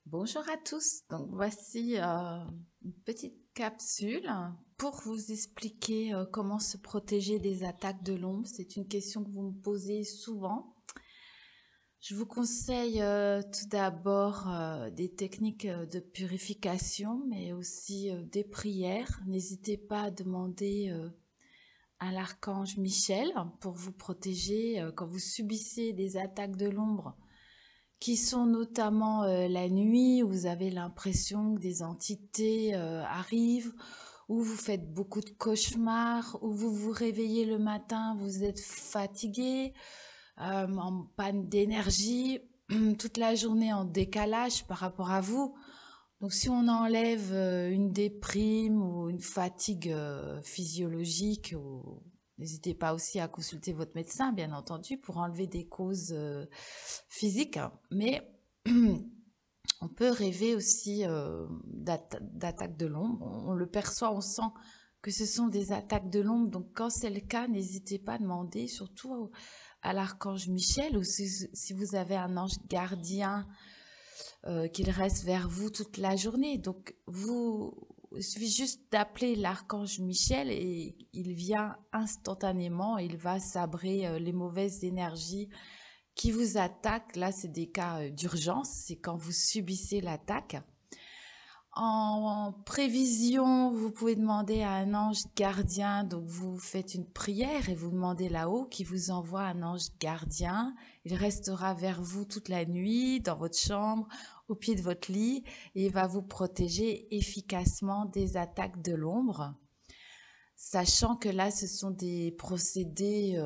Bonjour à tous. Donc voici une petite capsule pour vous expliquer comment se protéger des attaques de l'ombre. C'est une question que vous me posez souvent. Je vous conseille tout d'abord des techniques de purification, mais aussi des prières. N'hésitez pas à demander à l'archange Michel pour vous protéger quand vous subissez des attaques de l'ombre qui sont notamment la nuit, où vous avez l'impression que des entités arrivent, où vous faites beaucoup de cauchemars, où vous vous réveillez le matin, vous êtes fatigué, en panne d'énergie, toute la journée en décalage par rapport à vous. Donc si on enlève une déprime ou une fatigue physiologique, n'hésitez pas aussi à consulter votre médecin, bien entendu, pour enlever des causes physiques, hein. Mais on peut rêver aussi d'attaques de l'ombre. On le perçoit, on sent que ce sont des attaques de l'ombre. Donc quand c'est le cas, n'hésitez pas à demander, surtout à l'archange Michel, ou si vous avez un ange gardien, qu'il reste vers vous toute la journée. Donc il suffit juste d'appeler l'archange Michel et il vient instantanément, il va sabrer les mauvaises énergies qui vous attaquent. Là, c'est des cas d'urgence, c'est quand vous subissez l'attaque. En prévision, vous pouvez demander à un ange gardien, donc vous faites une prière et vous demandez là-haut qui vous envoie un ange gardien. Il restera vers vous toute la nuit, dans votre chambre, au pied de votre lit, et il va vous protéger efficacement des attaques de l'ombre. Sachant que là, ce sont des procédés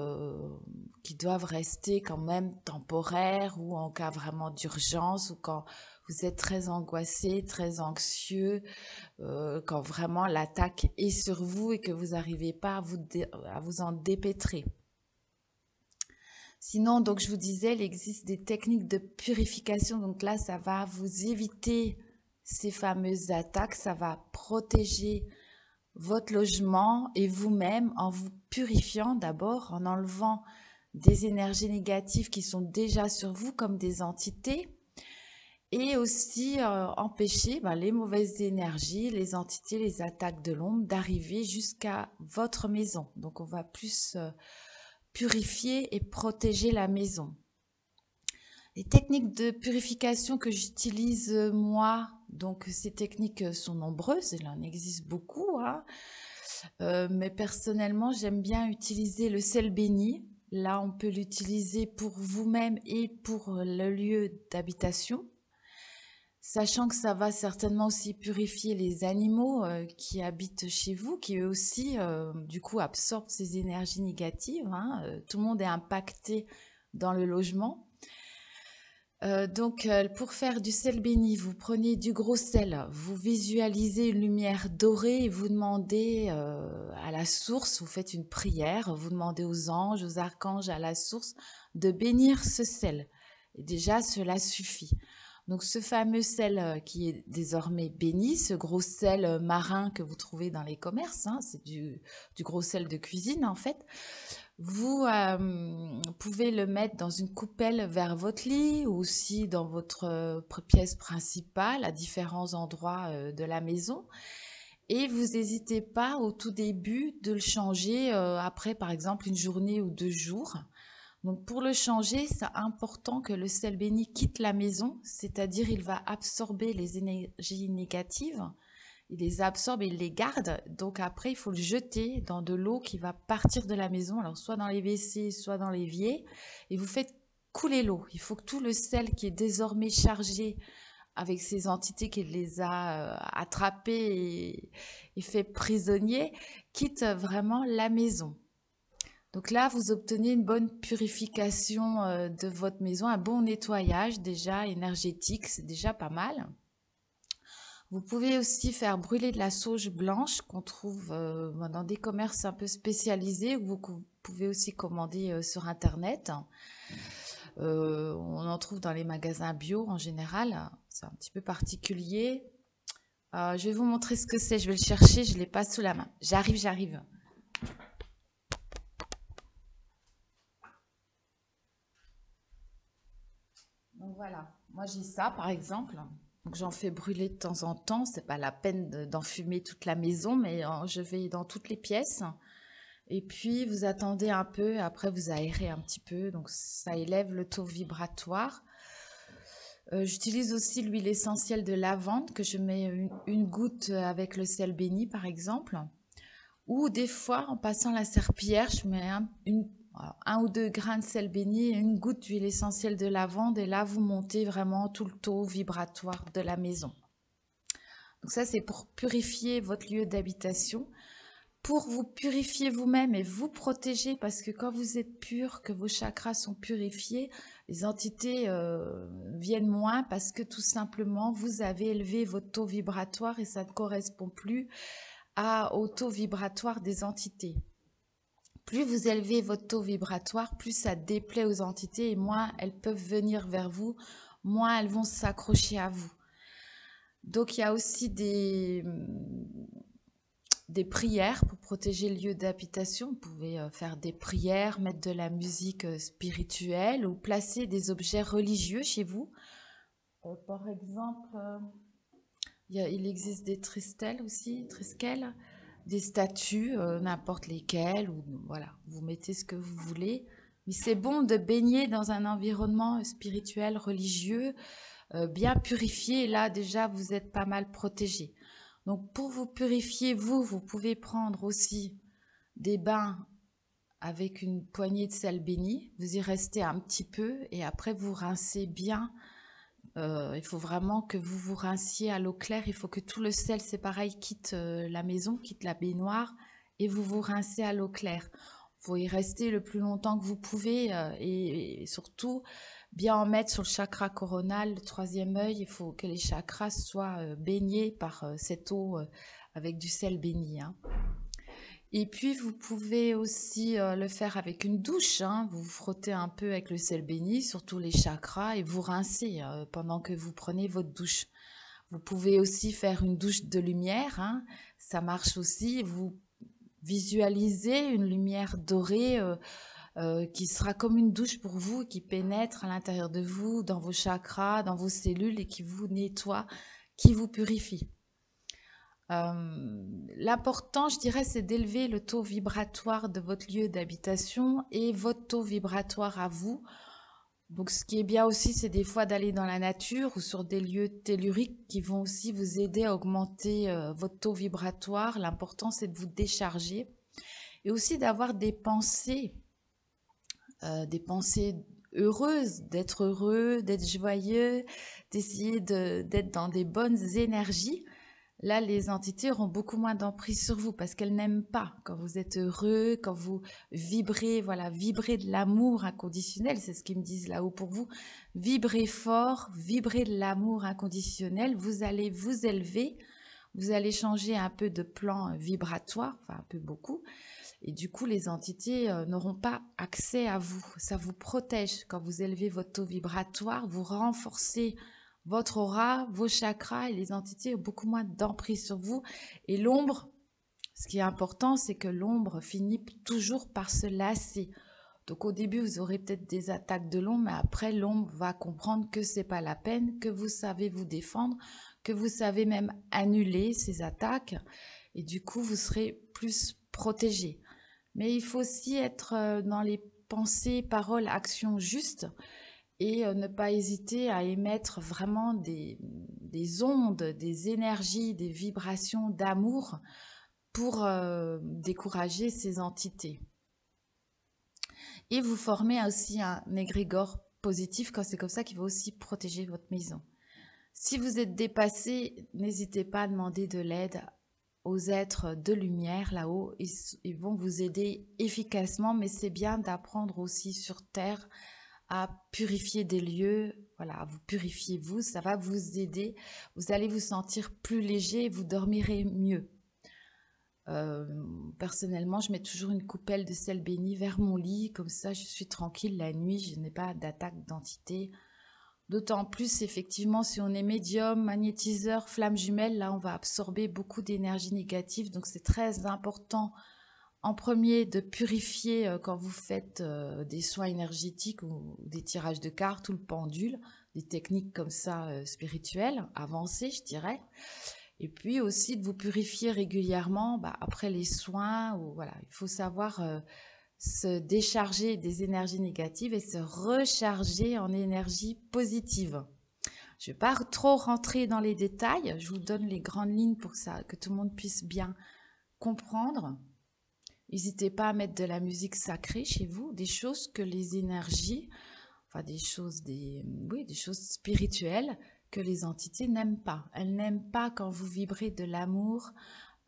qui doivent rester quand même temporaires ou en cas vraiment d'urgence ou quand vous êtes très angoissé, très anxieux, quand vraiment l'attaque est sur vous et que vous n'arrivez pas à vous en dépêtrer. Sinon, donc je vous disais, il existe des techniques de purification. Donc là, ça va vous éviter ces fameuses attaques, ça va protéger votre logement et vous-même en vous purifiant d'abord, en enlevant des énergies négatives qui sont déjà sur vous comme des entités et aussi empêcher les mauvaises énergies, les entités, les attaques de l'ombre d'arriver jusqu'à votre maison. Donc on va plus purifier et protéger la maison. Les techniques de purification que j'utilise moi, donc ces techniques sont nombreuses, il en existe beaucoup, hein. Mais personnellement, j'aime bien utiliser le sel béni. Là, on peut l'utiliser pour vous-même et pour le lieu d'habitation, sachant que ça va certainement aussi purifier les animaux qui habitent chez vous, qui eux aussi, du coup, absorbent ces énergies négatives, hein. Tout le monde est impacté dans le logement. Donc, pour faire du sel béni, vous prenez du gros sel, vous visualisez une lumière dorée et vous demandez à la source, vous faites une prière, vous demandez aux anges, aux archanges, à la source de bénir ce sel. Et déjà, cela suffit. Donc, ce fameux sel qui est désormais béni, ce gros sel marin que vous trouvez dans les commerces, hein, c'est du gros sel de cuisine en fait. Vous pouvez le mettre dans une coupelle vers votre lit ou aussi dans votre pièce principale à différents endroits de la maison. Et vous n'hésitez pas au tout début de le changer après par exemple une journée ou 2 jours. Donc pour le changer, c'est important que le sel béni quitte la maison, c'est-à-dire il va absorber les énergies négatives, il les absorbe et il les garde. Donc après, il faut le jeter dans de l'eau qui va partir de la maison, alors soit dans les WC, soit dans l'évier, et vous faites couler l'eau. Il faut que tout le sel qui est désormais chargé avec ces entités qui les a attrapés et fait prisonniers, quitte vraiment la maison. Donc là, vous obtenez une bonne purification de votre maison, un bon nettoyage déjà énergétique, c'est déjà pas mal. Vous pouvez aussi faire brûler de la sauge blanche qu'on trouve dans des commerces un peu spécialisés ou vous pouvez aussi commander sur Internet. On en trouve dans les magasins bio en général. C'est un petit peu particulier. Je vais vous montrer ce que c'est. Je vais le chercher. Je ne l'ai pas sous la main. J'arrive, j'arrive. Donc voilà. Moi j'ai ça par exemple. Donc j'en fais brûler de temps en temps. C'est pas la peine d'enfumer toute la maison, mais je vais dans toutes les pièces. Et puis vous attendez un peu, après vous aérez un petit peu, donc ça élève le taux vibratoire. J'utilise aussi l'huile essentielle de lavande que je mets une goutte avec le sel béni par exemple. Ou des fois, en passant la serpillière, je mets un ou deux grains de sel béni et une goutte d'huile essentielle de lavande. Et là, vous montez vraiment tout le taux vibratoire de la maison. Donc ça, c'est pour purifier votre lieu d'habitation, pour vous purifier vous-même et vous protéger, parce que quand vous êtes pur, que vos chakras sont purifiés, les entités viennent moins parce que tout simplement, vous avez élevé votre taux vibratoire et ça ne correspond plus au taux vibratoire des entités. Plus vous élevez votre taux vibratoire, plus ça déplaît aux entités et moins elles peuvent venir vers vous, moins elles vont s'accrocher à vous. Donc il y a aussi des prières pour protéger le lieu d'habitation. Vous pouvez faire des prières, mettre de la musique spirituelle ou placer des objets religieux chez vous. Par exemple, il existe des triskel aussi, des statues, n'importe lesquelles, ou voilà, vous mettez ce que vous voulez. Mais c'est bon de baigner dans un environnement spirituel, religieux, bien purifié. Et là, déjà, vous êtes pas mal protégé. Donc, pour vous purifier, vous pouvez prendre aussi des bains avec une poignée de sel béni. Vous y restez un petit peu et après, vous rincez bien. Il faut vraiment que vous vous rinciez à l'eau claire. Il faut que tout le sel, c'est pareil, quitte la maison, quitte la baignoire et vous vous rincez à l'eau claire. Il faut y rester le plus longtemps que vous pouvez et surtout bien en mettre sur le chakra coronal, le troisième œil. Il faut que les chakras soient baignés par cette eau avec du sel béni, hein. Et puis, vous pouvez aussi le faire avec une douche, hein. Vous vous frottez un peu avec le sel béni sur tous les chakras et vous rincez pendant que vous prenez votre douche. Vous pouvez aussi faire une douche de lumière, hein. Ça marche aussi. Vous visualisez une lumière dorée qui sera comme une douche pour vous, qui pénètre à l'intérieur de vous, dans vos chakras, dans vos cellules et qui vous nettoie, qui vous purifie. L'important, je dirais, c'est d'élever le taux vibratoire de votre lieu d'habitation et votre taux vibratoire à vous. Donc, ce qui est bien aussi, c'est des fois d'aller dans la nature ou sur des lieux telluriques qui vont aussi vous aider à augmenter votre taux vibratoire. L'important, c'est de vous décharger et aussi d'avoir des pensées heureuses, d'être heureux, d'être joyeux, d'essayer d'être dans des bonnes énergies. Là, les entités auront beaucoup moins d'emprise sur vous parce qu'elles n'aiment pas quand vous êtes heureux, quand vous vibrez, voilà, vibrez de l'amour inconditionnel, c'est ce qu'ils me disent là-haut pour vous. Vibrez fort, vibrez de l'amour inconditionnel, vous allez vous élever, vous allez changer un peu de plan vibratoire, enfin un peu beaucoup, et du coup, les entités n'auront pas accès à vous. Ça vous protège quand vous élevez votre taux vibratoire, vous renforcez votre aura, vos chakras et les entités ont beaucoup moins d'emprise sur vous. Et l'ombre, ce qui est important, c'est que l'ombre finit toujours par se lasser. Donc au début, vous aurez peut-être des attaques de l'ombre, mais après, l'ombre va comprendre que c'est pas la peine, que vous savez vous défendre, que vous savez même annuler ces attaques. Et du coup, vous serez plus protégé. Mais il faut aussi être dans les pensées, paroles, actions justes et ne pas hésiter à émettre vraiment des ondes, des énergies, des vibrations d'amour pour décourager ces entités. Et vous formez aussi un égrégore positif, quand c'est comme ça qu'il va aussi protéger votre maison. Si vous êtes dépassé, n'hésitez pas à demander de l'aide aux êtres de lumière là-haut. Ils vont vous aider efficacement, mais c'est bien d'apprendre aussi sur Terre à purifier des lieux, voilà, à vous purifier vous, ça va vous aider. Vous allez vous sentir plus léger, vous dormirez mieux. Personnellement, je mets toujours une coupelle de sel béni vers mon lit, comme ça je suis tranquille la nuit, je n'ai pas d'attaque d'entité. D'autant plus, effectivement, si on est médium, magnétiseur, flamme jumelle, là, on va absorber beaucoup d'énergie négative. Donc, c'est très important, en premier, de purifier quand vous faites des soins énergétiques ou des tirages de cartes ou le pendule. des techniques comme ça spirituelles, avancées, je dirais. Et puis aussi de vous purifier régulièrement après les soins. Ou, voilà, il faut savoir se décharger des énergies négatives et se recharger en énergie positive. Je ne vais pas trop rentrer dans les détails, je vous donne les grandes lignes pour que tout le monde puisse bien comprendre. N'hésitez pas à mettre de la musique sacrée chez vous, des choses que les énergies, enfin des choses spirituelles que les entités n'aiment pas. Elles n'aiment pas quand vous vibrez de l'amour,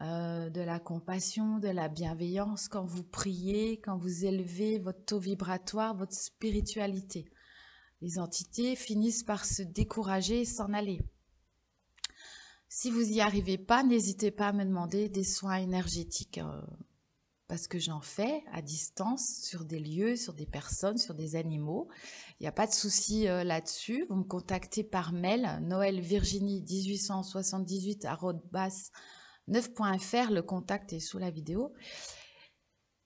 de la compassion, de la bienveillance, quand vous priez, quand vous élevez votre taux vibratoire, votre spiritualité. Les entités finissent par se décourager et s'en aller. Si vous n'y arrivez pas, n'hésitez pas à me demander des soins énergétiques parce que j'en fais à distance sur des lieux, sur des personnes, sur des animaux. Il n'y a pas de souci là-dessus. Vous me contactez par mail noelvirginie1878@9.fr. Le contact est sous la vidéo.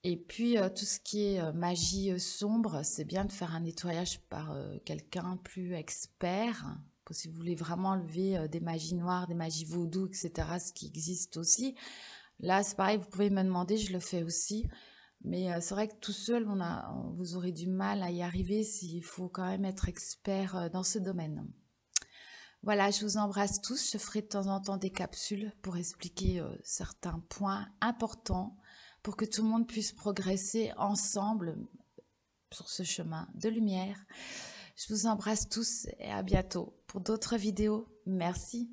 Et puis tout ce qui est magie sombre, c'est bien de faire un nettoyage par quelqu'un plus expert. Si vous voulez vraiment enlever des magies noires, des magies vaudou, etc., ce qui existe aussi. Là, c'est pareil, vous pouvez me demander, je le fais aussi. Mais c'est vrai que tout seul, vous aurez du mal à y arriver s'il faut quand même être expert dans ce domaine. Voilà, je vous embrasse tous. Je ferai de temps en temps des capsules pour expliquer certains points importants pour que tout le monde puisse progresser ensemble sur ce chemin de lumière. Je vous embrasse tous et à bientôt pour d'autres vidéos. Merci.